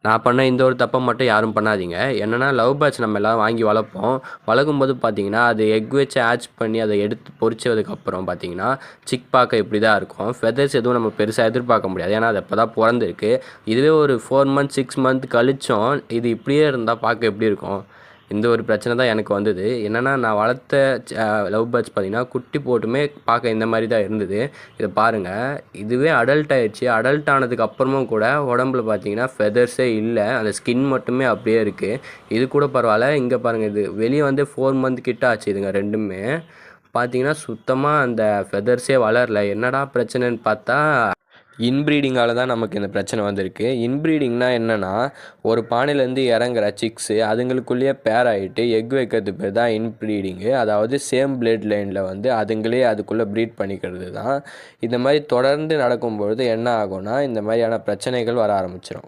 நான் பண்ண இந்த ஒரு தப்பை மட்டும் யாரும் பண்ணாதீங்க. என்னன்னா லவ் பேர்ட்ஸ் நம்ம எல்லாம் வாங்கி வளர்ப்போம். வளர்க்கும்போது பார்த்தீங்கன்னா, அது எக் வச்சு ஹேட்ச் பண்ணி அத எடுத்து பொரிச்சதுக்கப்புறம் பார்த்தீங்கன்னா, சிக் பார்க்க இப்படி தான் இருக்கும். ஃபெதர்ஸ் எதுவும் நம்ம பெருசா எதிர்பார்க்க முடியாது. ஏன்னா, அது அப்ப தான் பொறந்திருக்கு. இதுவே ஒரு 4 மந்த், 6 மந்த் கழிச்சும் இது இப்படியே இருந்தா பார்க்க எப்படி இருக்கும்? இந்த ஒரு பிரச்சனை தான் எனக்கு வந்தது. என்னன்னா, நான் வளர்த்த லவ் பேர்ட்ஸ் பார்த்தீங்கன்னா, குட்டி போட்டுமே பார்க்க இந்த மாரி தான் இருந்தது. இத பாருங்க. இதுவே அடல்ட் ஆயிடுச்சு. அடல்ட் ஆனதுக்கு அப்புறமும் கூட உடம்புல பார்த்தீங்கன்னா, ஃபெதர்ஸே இல்ல. அந்த ஸ்கின் மட்டுமே அப்படியே இருக்கு. இது கூட பரவால்ல. இங்க பாருங்க இது வெளிய வந்து 4 மந்த் கிட்ட ஆச்சு இதுங்க 2மே. பார்த்தீங்கன்னா, சுத்தமா அந்த ஃபெதர்ஸே வளரல. என்னடா பிரச்சனைன்னு பார்த்தா இன்ப்ரீடிங்கால தான் நமக்கு இந்த பிரச்சனை வந்திருக்கு. இன்ப்ரீடிங்னா என்னன்னா, ஒரு பானையிலேருந்து இறங்குற சிக்ஸு அதுங்களுக்குள்ளேயே பேர் ஆயிட்டு எக் வைக்கிறது பேர் தான் இன்ப்ரீடிங்கு. அதாவது சேம் பிளட் லைனில் வந்து அதுங்களே அதுக்குள்ளே ப்ரீட் பண்ணிக்கிறது தான். இந்த மாதிரி தொடர்ந்து நடக்கும்பொழுது என்ன ஆகும்னா, இந்த மாதிரியான பிரச்சனைகள் வர ஆரம்பிச்சிடும்.